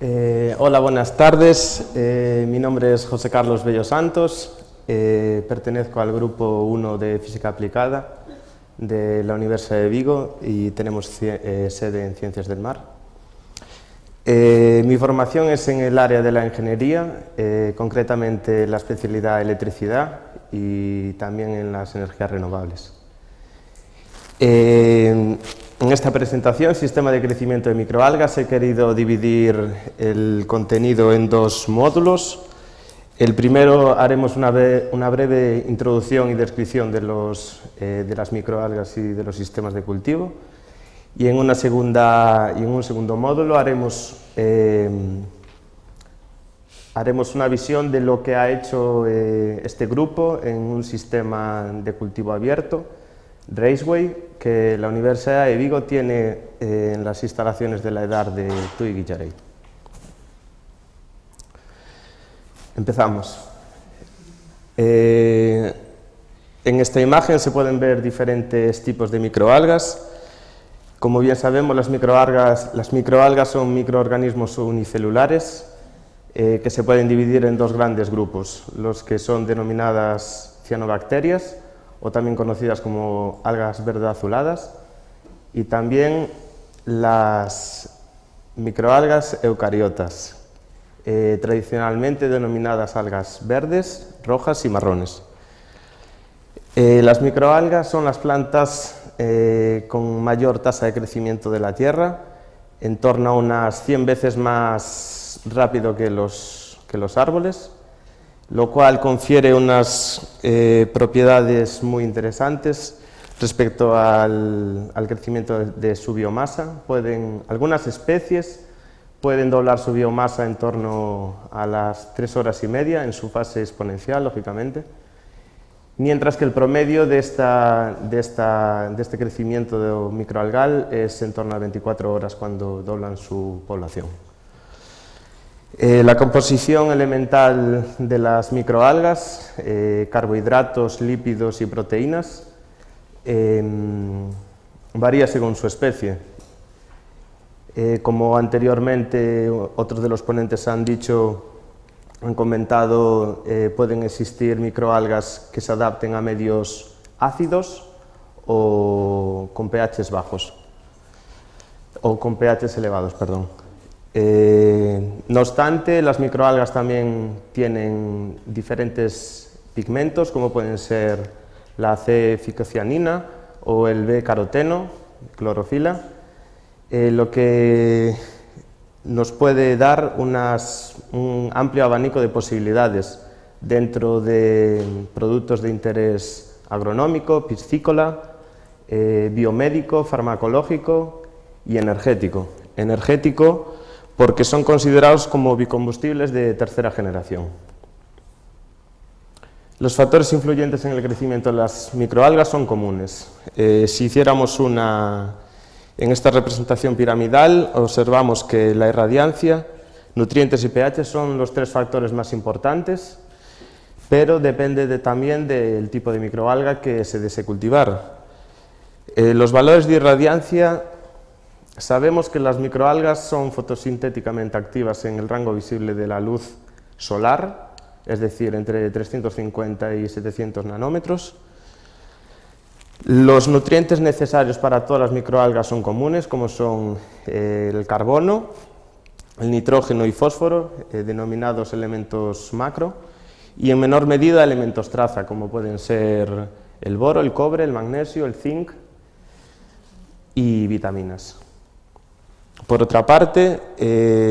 Hola, buenas tardes. Mi nombre es José Carlos Bello Santos. Pertenezco al grupo 1 de Física Aplicada de la Universidad de Vigo y tenemos sede en Ciencias del Mar. Mi formación es en el área de la ingeniería, concretamente la especialidad electricidad y también en las energías renovables. En esta presentación, Sistema de crecimiento de microalgas, he querido dividir el contenido en dos módulos. El primero haremos una breve introducción y descripción de las microalgas y de los sistemas de cultivo. Y en un segundo módulo haremos una visión de lo que ha hecho este grupo en un sistema de cultivo abierto, Raceway, que la Universidad de Vigo tiene en las instalaciones de la EDAR de Tui Guillarei. Empezamos. En esta imagen se pueden ver diferentes tipos de microalgas. Como bien sabemos, las microalgas son microorganismos unicelulares que se pueden dividir en dos grandes grupos, los que son denominadas cianobacterias, o también conocidas como algas verde-azuladas, y también las microalgas eucariotas, tradicionalmente denominadas algas verdes, rojas y marrones. Las microalgas son las plantas con mayor tasa de crecimiento de la Tierra, en torno a unas 100 veces más rápido que los árboles, lo cual confiere unas propiedades muy interesantes respecto al crecimiento de su biomasa. Algunas especies pueden doblar su biomasa en torno a las 3 horas y media en su fase exponencial, lógicamente, mientras que el promedio de este crecimiento microalgal es en torno a 24 horas cuando doblan su población. La composición elemental de las microalgas, carbohidratos, lípidos y proteínas, varía según su especie. Como anteriormente otros de los ponentes han comentado, pueden existir microalgas que se adapten a medios ácidos o con pHs bajos, o con pHs elevados, perdón. No obstante, las microalgas también tienen diferentes pigmentos, como pueden ser la C-ficocianina o el B-caroteno, clorofila, lo que nos puede dar un amplio abanico de posibilidades dentro de productos de interés agronómico, piscícola, biomédico, farmacológico y energético. Energético porque son considerados como bicombustibles de tercera generación. Los factores influyentes en el crecimiento de las microalgas son comunes. Si hiciéramos en esta representación piramidal, observamos que la irradiancia, nutrientes y pH son los 3 factores más importantes, pero depende también del tipo de microalga que se desee cultivar. Los valores de irradiancia, sabemos que las microalgas son fotosintéticamente activas en el rango visible de la luz solar, es decir, entre 350 y 700 nanómetros. Los nutrientes necesarios para todas las microalgas son comunes, como son el carbono, el nitrógeno y fósforo, denominados elementos macro, y en menor medida elementos traza, como pueden ser el boro, el cobre, el magnesio, el zinc y vitaminas. Por otra parte,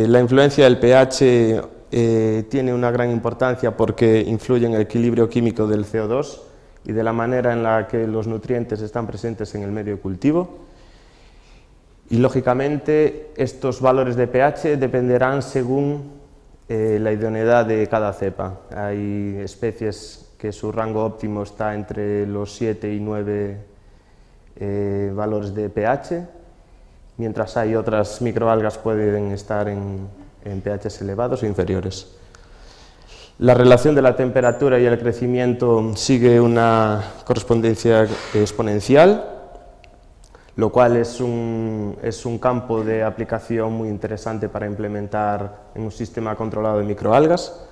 la influencia del pH tiene una gran importancia porque influye en el equilibrio químico del CO2 y de la manera en la que los nutrientes están presentes en el medio de cultivo. Y lógicamente estos valores de pH dependerán según la idoneidad de cada cepa. Hay especies que su rango óptimo está entre los 7 y 9 valores de pH, mientras hay otras microalgas que pueden estar en pHs elevados o inferiores. La relación de la temperatura y el crecimiento sigue una correspondencia exponencial. lo cual es un campo de aplicación muy interesante para implementar en un sistema controlado de microalgas.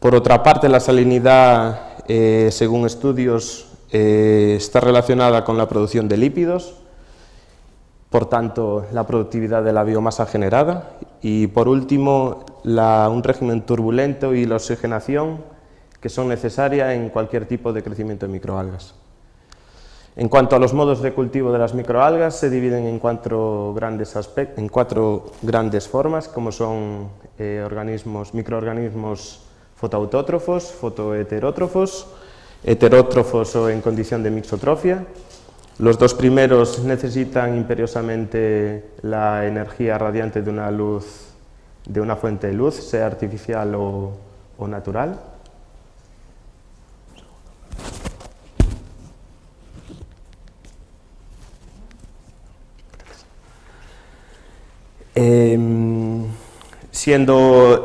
Por otra parte, la salinidad, según estudios, está relacionada con la producción de lípidos, por tanto, la productividad de la biomasa generada. Y por último, un régimen turbulento y la oxigenación, que son necesarias en cualquier tipo de crecimiento de microalgas. En cuanto a los modos de cultivo de las microalgas, se dividen en cuatro grandes formas, como son microorganismos fotoautótrofos, fotoheterótrofos, heterótrofos o en condición de mixotrofia. Los dos primeros necesitan imperiosamente la energía radiante de una fuente de luz, sea artificial o natural. Siendo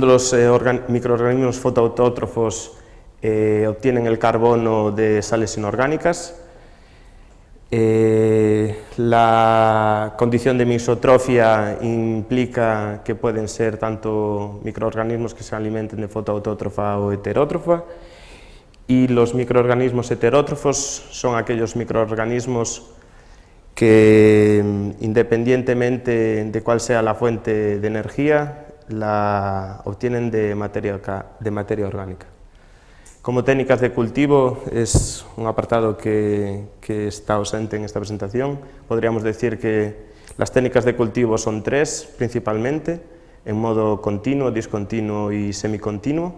los microorganismos fotoautótrofos obtienen el carbono de sales inorgánicas, la condición de mixotrofia implica que pueden ser tanto microorganismos que se alimenten de fotoautótrofa o heterótrofa, y los microorganismos heterótrofos son aquellos microorganismos que, independientemente de cuál sea la fuente de energía, la obtienen de materia orgánica. Como técnicas de cultivo, es un apartado que está ausente en esta presentación. Podríamos decir que las técnicas de cultivo son tres, principalmente, en modo continuo, discontinuo y semicontinuo.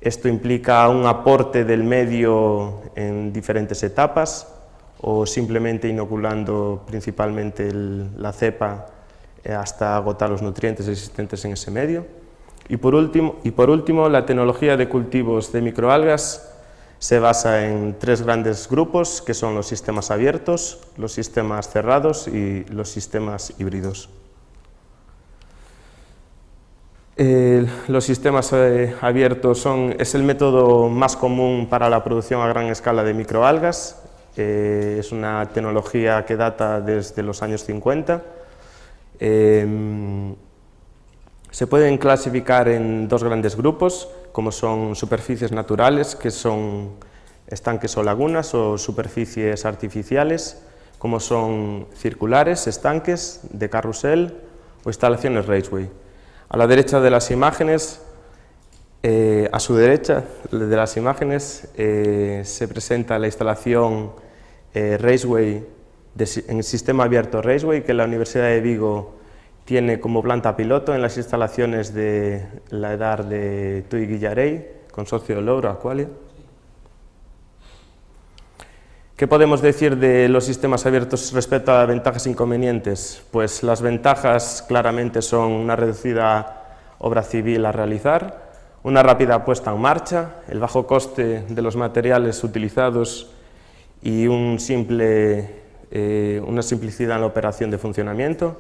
Esto implica un aporte del medio en diferentes etapas, o simplemente inoculando principalmente la cepa hasta agotar los nutrientes existentes en ese medio. Y por último, la tecnología de cultivos de microalgas se basa en tres grandes grupos, que son los sistemas abiertos, los sistemas cerrados y los sistemas híbridos. Los sistemas abiertos es el método más común para la producción a gran escala de microalgas. Es una tecnología que data desde los años 50. Se pueden clasificar en dos grandes grupos, como son superficies naturales, que son estanques o lagunas, o superficies artificiales, como son circulares, estanques, de carrusel o instalaciones raceway. A la derecha de las imágenes, a su derecha de las imágenes, se presenta la instalación raceway en el sistema abierto raceway que la Universidad de Vigo tiene como planta piloto en las instalaciones de la EDAR de Tui Guillarei, consorcio de Louro, Aqualia. ¿Qué podemos decir de los sistemas abiertos respecto a ventajas e inconvenientes? Pues las ventajas claramente son una reducida obra civil a realizar, una rápida puesta en marcha, el bajo coste de los materiales utilizados y una simplicidad en la operación de funcionamiento.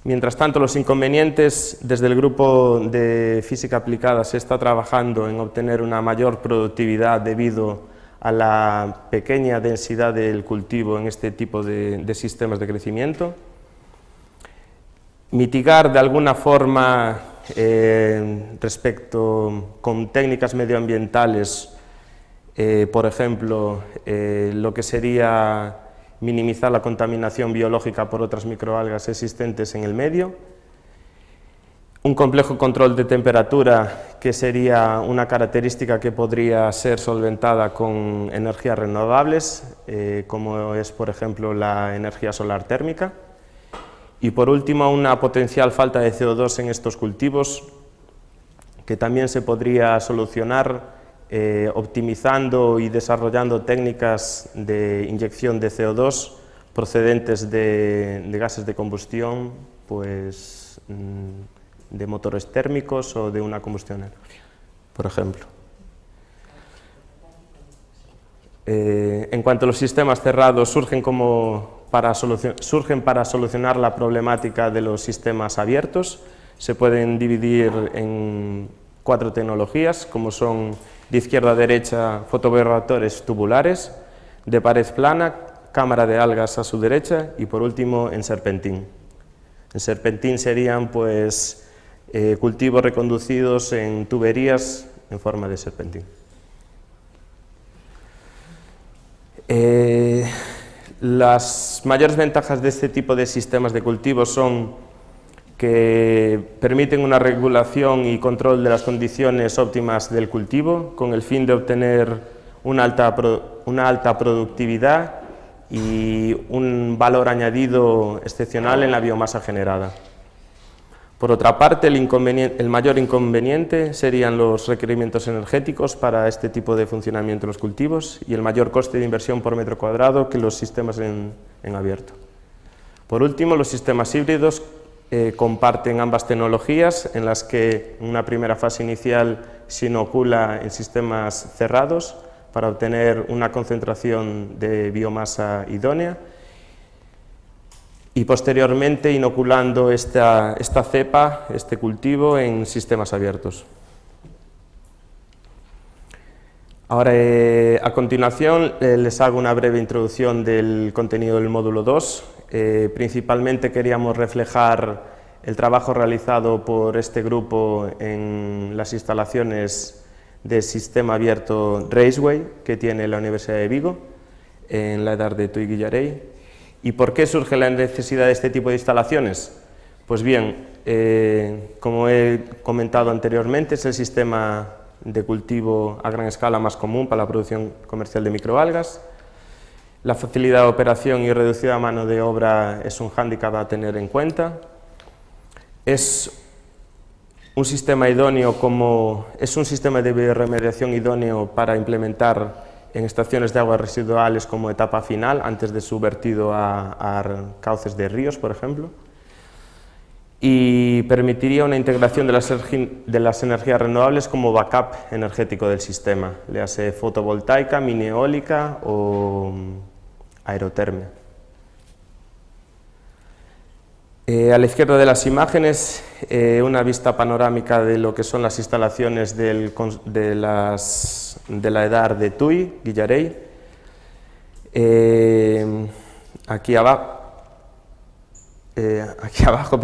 Mientras tanto, los inconvenientes, desde el grupo de física aplicada se está trabajando en obtener una mayor productividad debido a la pequeña densidad del cultivo en este tipo de sistemas de crecimiento. Mitigar de alguna forma con técnicas medioambientales, por ejemplo, lo que sería minimizar la contaminación biológica por otras microalgas existentes en el medio. Un complejo control de temperatura, que sería una característica que podría ser solventada con energías renovables, como es, por ejemplo, la energía solar térmica. Y por último, una potencial falta de CO2 en estos cultivos, que también se podría solucionar optimizando y desarrollando técnicas de inyección de CO2 procedentes de gases de combustión, pues, de motores térmicos o de una combustión aeróbica, por ejemplo. En cuanto a los sistemas cerrados, surgen para solucionar la problemática de los sistemas abiertos. Se pueden dividir en 4 tecnologías, como son, de izquierda a derecha, fotoreactores tubulares, de pared plana, cámara de algas a su derecha y por último en serpentín. En serpentín serían pues cultivos reconducidos en tuberías en forma de serpentín. Las mayores ventajas de este tipo de sistemas de cultivo son que permiten una regulación y control de las condiciones óptimas del cultivo con el fin de obtener una alta productividad y un valor añadido excepcional en la biomasa generada. Por otra parte, el mayor inconveniente serían los requerimientos energéticos para este tipo de funcionamiento de los cultivos y el mayor coste de inversión por metro cuadrado que los sistemas en abierto. Por último, los sistemas híbridos comparten ambas tecnologías en las que en una primera fase inicial se inocula en sistemas cerrados para obtener una concentración de biomasa idónea y posteriormente inoculando esta cepa, este cultivo, en sistemas abiertos. Ahora, a continuación, les hago una breve introducción del contenido del módulo 2. Principalmente queríamos reflejar el trabajo realizado por este grupo en las instalaciones del sistema abierto Raceway que tiene la Universidad de Vigo, en la Edar de Tuy-Guillaray. ¿Y por qué surge la necesidad de este tipo de instalaciones? Pues bien, como he comentado anteriormente, es el sistema de cultivo a gran escala más común para la producción comercial de microalgas. La facilidad de operación y reducida mano de obra es un hándicap a tener en cuenta. Es un sistema idóneo es un sistema de bioremediación idóneo para implementar en estaciones de aguas residuales como etapa final, antes de su vertido a cauces de ríos, por ejemplo. Y permitiría una integración de las energías renovables como backup energético del sistema, le hace fotovoltaica, mini eólica o aerotermia. A la izquierda de las imágenes, una vista panorámica de lo que son las instalaciones de la Edar de Tuy-Guillaray. Aquí abajo,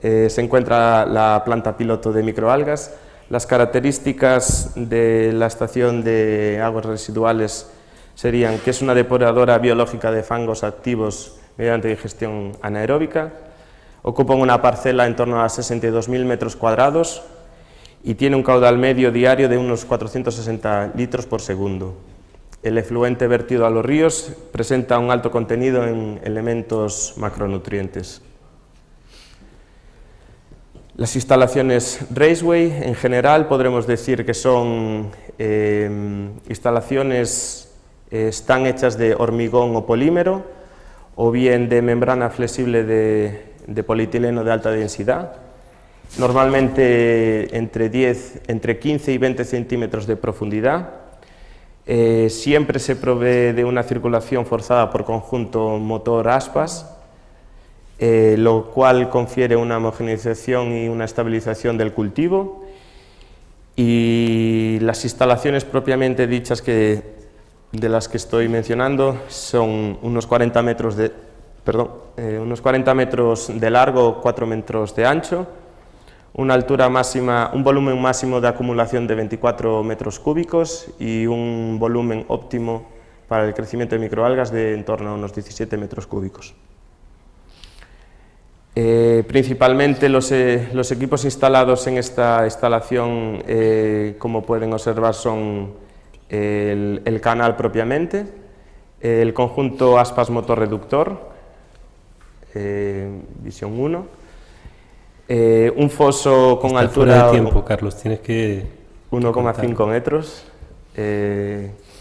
se encuentra la planta piloto de microalgas. Las características de la estación de aguas residuales serían que es una depuradora biológica de fangos activos mediante digestión anaeróbica, ocupa una parcela en torno a 62.000 metros cuadrados y tiene un caudal medio diario de unos 460 litros por segundo. El efluente vertido a los ríos presenta un alto contenido en elementos macronutrientes. Las instalaciones Raceway, en general, podremos decir que son instalaciones, están hechas de hormigón o polímero, o bien de membrana flexible de polietileno de alta densidad, normalmente entre 15 y 20 centímetros de profundidad. Siempre se provee de una circulación forzada por conjunto motor-aspas, lo cual confiere una homogeneización y una estabilización del cultivo, y las instalaciones propiamente dichas de las que estoy mencionando son unos 40 metros de largo, 4 metros de ancho, una altura máxima, un volumen máximo de acumulación de 24 metros cúbicos y un volumen óptimo para el crecimiento de microalgas de en torno a unos 17 metros cúbicos. Principalmente los equipos instalados en esta instalación, como pueden observar, son el canal propiamente, el conjunto aspas motor reductor, visión 1, un foso con altura... Fuera de tiempo, Carlos, tienes que... 1,5 metros,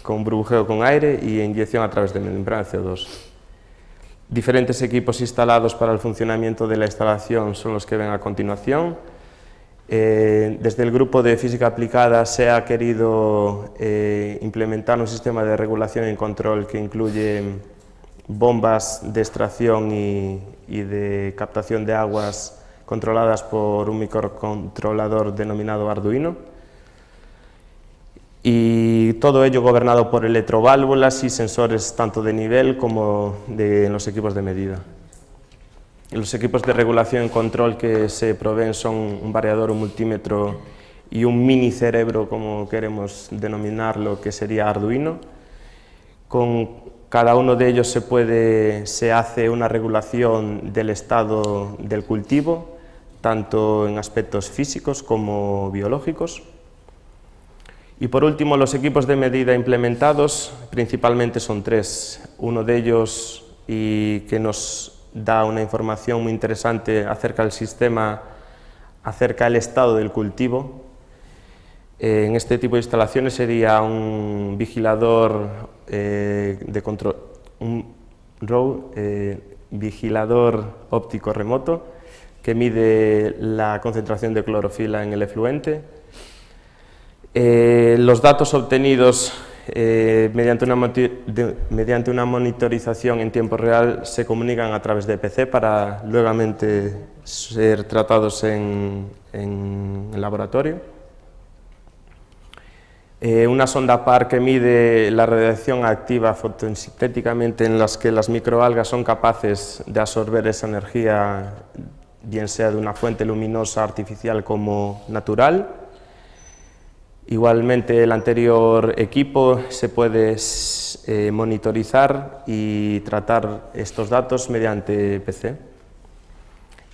con burbujeo con aire y inyección a través de membrana de CO2. Diferentes equipos instalados para el funcionamiento de la instalación son los que ven a continuación. Desde el grupo de física aplicada se ha querido implementar un sistema de regulación y control que incluye bombas de extracción y de captación de aguas controladas por un microcontrolador denominado Arduino. y todo ello gobernado por electroválvulas y sensores tanto de nivel como en los equipos de medida. Los equipos de regulación y control que se proveen son un variador, un multímetro y un mini cerebro, como queremos denominarlo, que sería Arduino. Con cada uno de ellos se hace una regulación del estado del cultivo, tanto en aspectos físicos como biológicos. Y por último, los equipos de medida implementados principalmente son tres. Uno de ellos, y que nos da una información muy interesante acerca del sistema, acerca del estado del cultivo. En este tipo de instalaciones sería un vigilador de control, vigilador óptico remoto que mide la concentración de clorofila en el efluente. Los datos obtenidos mediante una monitorización en tiempo real se comunican a través de PC para luego ser tratados en el laboratorio. Una sonda PAR que mide la radiación activa fotosintéticamente en las que las microalgas son capaces de absorber esa energía, bien sea de una fuente luminosa artificial como natural. Igualmente, el anterior equipo se puede monitorizar y tratar estos datos mediante PC.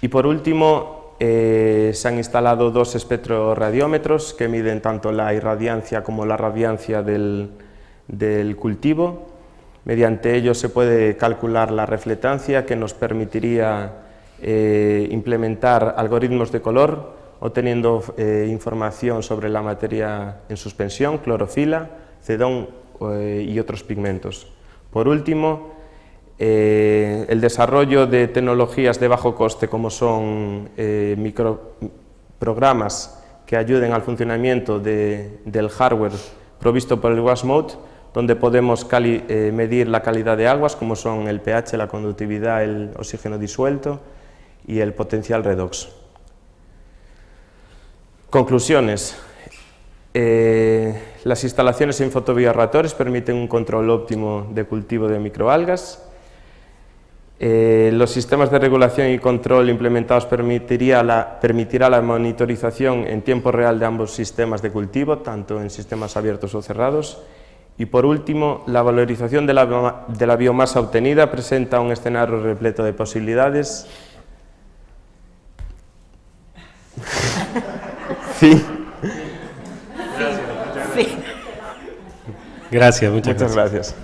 Y por último, se han instalado dos espectroradiómetros que miden tanto la irradiancia como la radiancia del cultivo. Mediante ellos se puede calcular la reflectancia, que nos permitiría implementar algoritmos de color, obteniendo información sobre la materia en suspensión, clorofila, cedón y otros pigmentos. Por último, el desarrollo de tecnologías de bajo coste, como son microprogramas que ayuden al funcionamiento del hardware provisto por el WashMode, donde podemos medir la calidad de aguas, como son el pH, la conductividad, el oxígeno disuelto y el potencial redox. Conclusiones. Las instalaciones en fotobioreactores permiten un control óptimo de cultivo de microalgas. Los sistemas de regulación y control implementados permitirá la monitorización en tiempo real de ambos sistemas de cultivo, tanto en sistemas abiertos o cerrados. Y por último, la valorización de la biomasa obtenida presenta un escenario repleto de posibilidades. Sí. Gracias, muchas gracias. Gracias.